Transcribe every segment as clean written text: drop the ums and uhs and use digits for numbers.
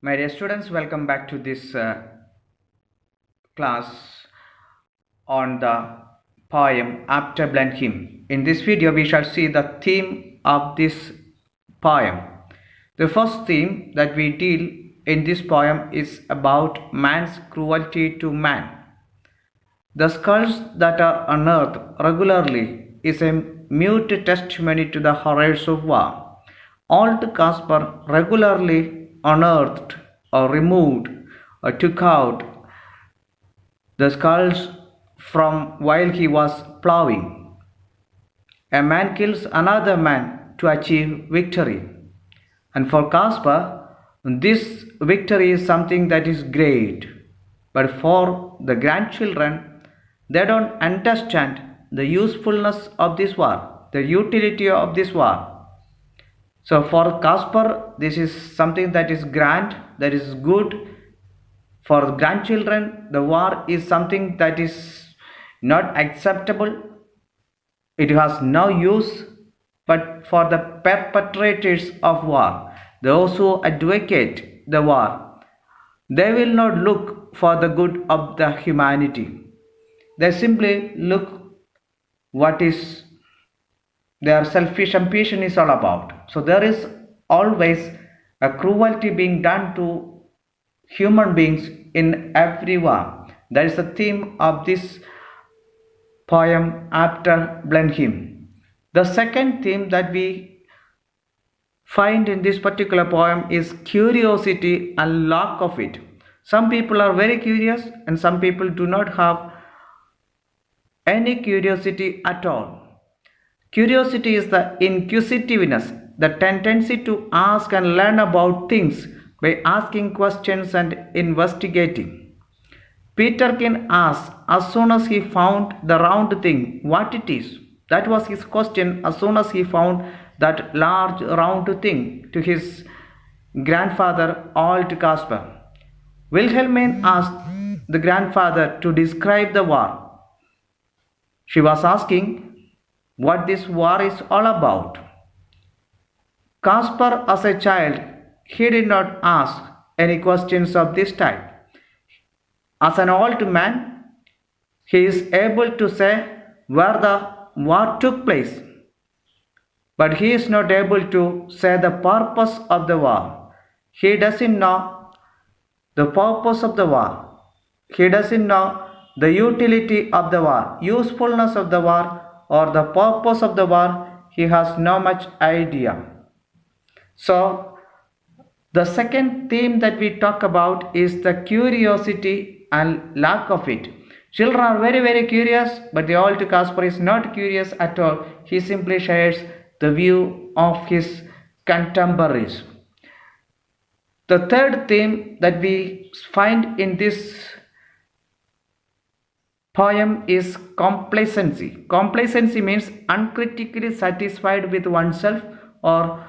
My dear students, welcome back to this class on the poem After Blenheim. In this video, we shall see the theme of this poem. The first theme that we deal in this poem is about man's cruelty to man. The skulls that are unearthed regularly is a mute testimony to the horrors of war. Old Caspar regularly unearthed or removed or took out the skulls from while he was plowing. A man kills another man to achieve victory. And for Caspar, this victory is something that is great. But for the grandchildren, they don't understand the usefulness of this war, the utility of this war. So for Caspar, this is something that is grand, that is good. For grandchildren, the war is something that is not acceptable. It has no use. But for the perpetrators of war, those who advocate the war, they will not look for the good of the humanity. They simply look what is their selfish ambition is all about. So there is always a cruelty being done to human beings in every war. That is the theme of this poem After Blenheim. The second theme that we find in this particular poem is curiosity and lack of it. Some people are very curious and some people do not have any curiosity at all. Curiosity is the inquisitiveness, the tendency to ask and learn about things by asking questions and investigating. Peterkin asked as soon as he found the round thing what it is. That was his question as soon as he found that large round thing to his grandfather, old Caspar. Wilhelmine asked the grandfather to describe the war. She was asking what this war is all about. Caspar, as a child, he did not ask any questions of this type. As an old man, he is able to say where the war took place, but he is not able to say the purpose of the war. He doesn't know the purpose of the war. He doesn't know the utility of the war, usefulness of the war, or the purpose of the war. He has no much idea. So the second theme that we talk about is the curiosity and lack of it. Children are very curious, but the old Caspar is not curious at all. He simply shares the view of his contemporaries. The third theme that we find in this poem is complacency. Complacency means uncritically satisfied with oneself, or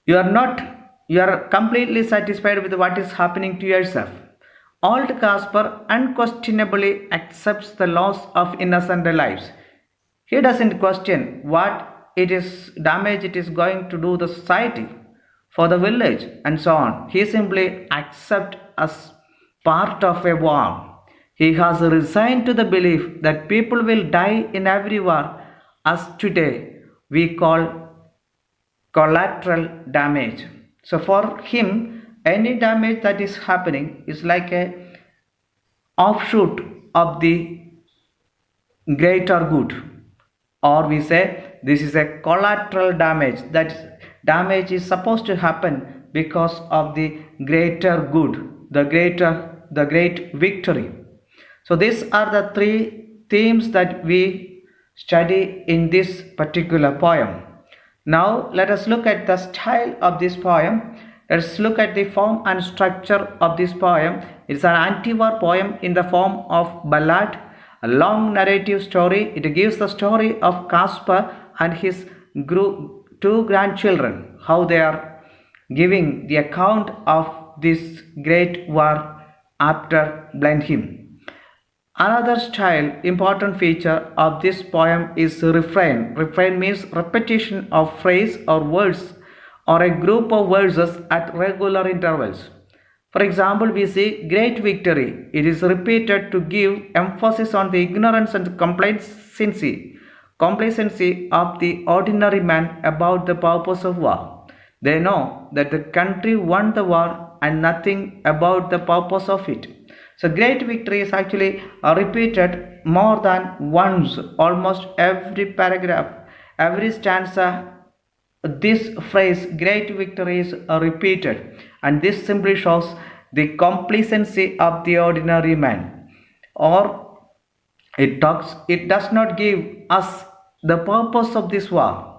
you are completely satisfied with what is happening to yourself. Old Caspar unquestionably accepts the loss of innocent lives. He doesn't question what damage it is going to do the society, for the village, and so on. He simply accepts as part of a war. He has resigned to the belief that people will die in every war, as today we call collateral damage. So for him, any damage that is happening is like a offshoot of the greater good, or we say this is a collateral damage. That damage is supposed to happen because of the greater good, the great victory. So these are the three themes that we study in this particular poem. Now let us look at the style of this poem. Let's look at the form and structure of this poem. It's an anti-war poem in the form of ballad, a long narrative story. It gives the story of Caspar and his two grandchildren, how they are giving the account of this great war after Blenheim. Another important feature of this poem is refrain. Refrain means repetition of phrase or words or a group of verses at regular intervals. For example, we see great victory. It is repeated to give emphasis on the ignorance and complacency of the ordinary man about the purpose of war. They know that the country won the war and nothing about the purpose of it. So great victory is actually repeated more than once, almost every paragraph, every stanza. This phrase great victory is repeated, and this simply shows the complacency of the ordinary man, or it does not give us the purpose of this war.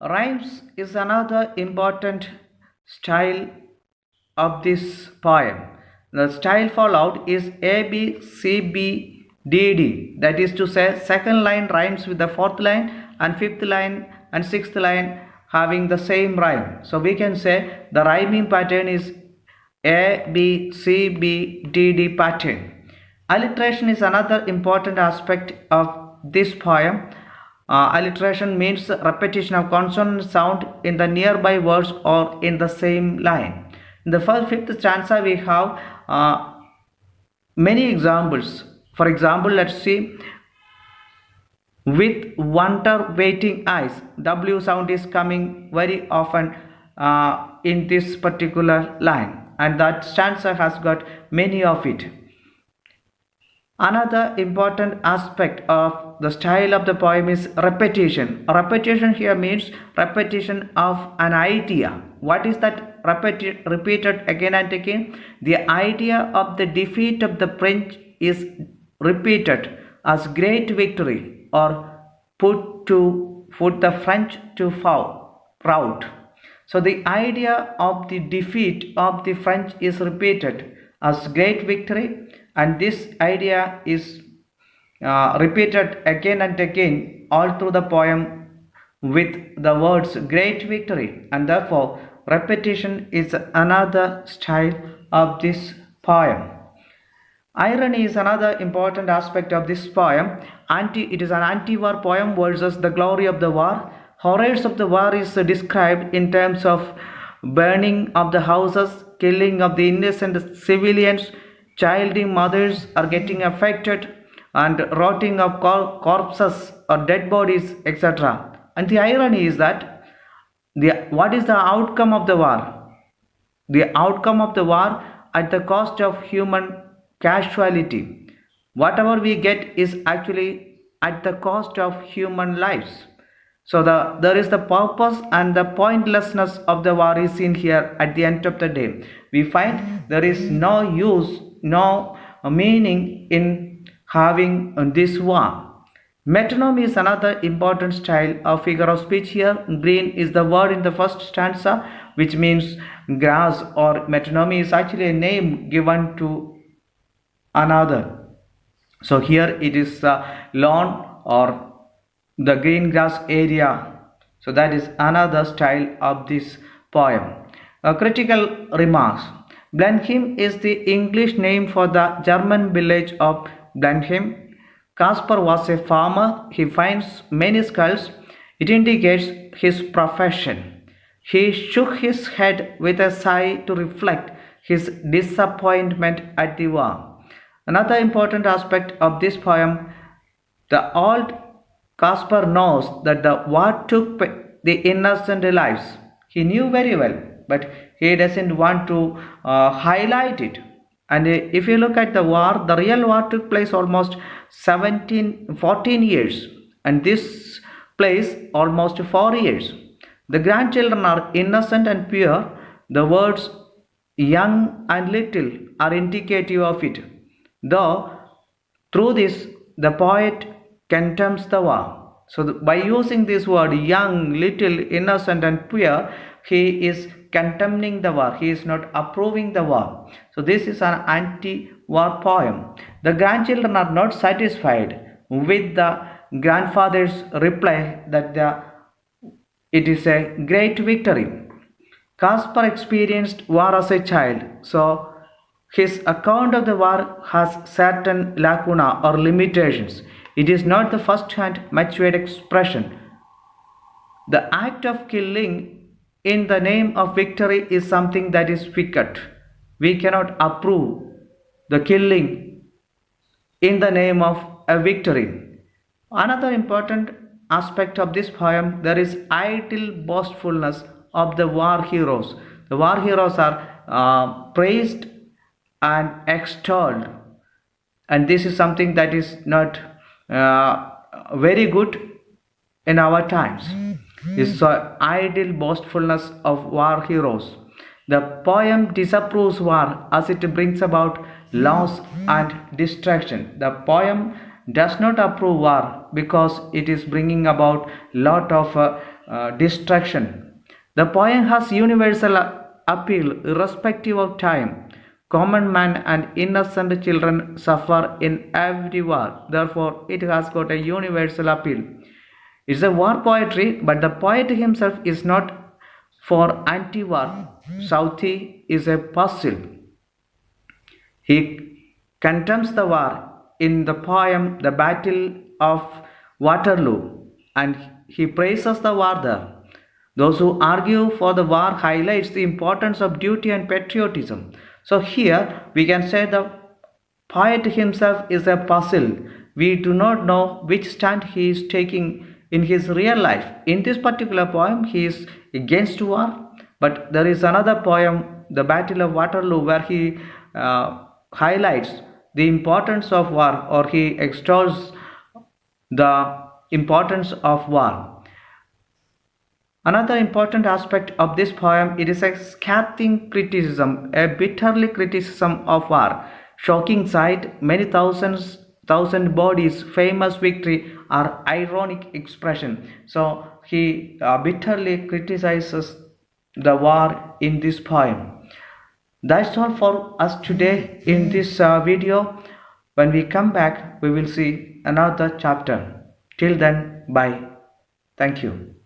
Rhymes is another important style of this poem. The style followed is A B C B D D. That is to say, second line rhymes with the fourth line, and fifth line and sixth line having the same rhyme. So we can say the rhyming pattern is A B C B D D pattern. Alliteration is another important aspect of this poem. Alliteration means repetition of consonant sound in the nearby words or in the same line. In the fifth stanza, we have many examples. For example, let's see. With wonder waiting eyes, W sound is coming very often in this particular line, and that stanza has got many of it. Another important aspect of the style of the poem is repetition. Repetition here means repetition of an idea. What is that repeated again and again? The idea of the defeat of the French is repeated as great victory, or put the French to rout. So the idea of the defeat of the French is repeated as great victory, and this idea is repeated again and again all through the poem with the words great victory, and therefore repetition is another style of this poem. Irony is another important aspect of this poem. It is an anti-war poem versus the glory of the war. Horrors of the war is described in terms of burning of the houses, killing of the innocent civilians, childly mothers are getting affected, and rotting of corpses or dead bodies, etc. And the irony is that what is the outcome of the war? The outcome of the war at the cost of human casualty. Whatever we get is actually at the cost of human lives. So there is the purpose and the pointlessness of the war is seen here at the end of the day. We find there is no use, no meaning in having this war. Metonym is another important style of figure of speech here. Green is the word in the first stanza, which means grass, or metonymy is actually a name given to another. So here it is lawn or the green grass area. So that is another style of this poem. Critical remarks. Blenheim is the English name for the German village of Blenheim. Caspar was a farmer. He finds many skulls. It indicates his profession. He shook his head with a sigh to reflect his disappointment at the war. Another important aspect of this poem, the old Caspar knows that the war took the innocent lives. He knew very well, but he doesn't want to highlight it. And if you look at the war, the real war took place almost 14 years, and this place almost 4 years. The grandchildren are innocent and pure. The words young and little are indicative of it. Though through this the poet contemns the war. So by using this word young, little, innocent and pure, he is condemning the war. He is not approving the war. So this is an anti-war poem. The grandchildren are not satisfied with the grandfather's reply that it is a great victory. Caspar experienced war as a child, so his account of the war has certain lacuna or limitations. It is not the first-hand matured expression. The act of killing in the name of victory is something that is wicked. We cannot approve the killing in the name of a victory. Another important aspect of this poem, there is idle boastfulness of the war heroes. The war heroes are praised and extolled, and this is something that is not very good in our times. Is idle boastfulness of war heroes. The poem disapproves war as it brings about loss and destruction. The poem does not approve war because it is bringing about lot of destruction. The poem has universal appeal irrespective of time. Common man and innocent children suffer in every war. Therefore, it has got a universal appeal. It's a war poetry, but the poet himself is not for anti-war. Southey is a puzzle. He condemns the war in the poem The Battle of Waterloo, and he praises the war there. Those who argue for the war highlights the importance of duty and patriotism. So here we can say the poet himself is a puzzle. We do not know which stand he is taking in his real life. In this particular poem, he is against war, but there is another poem, The Battle of Waterloo, where he highlights the importance of war, or he extols the importance of war. Another important aspect of this poem, it is a scathing criticism, a bitterly criticism of war. Shocking sight, many thousand bodies, famous victory are ironic expression. So he bitterly criticizes the war in this poem. That's all for us today in this video. When we come back, we will see another chapter. Till then, bye. Thank you.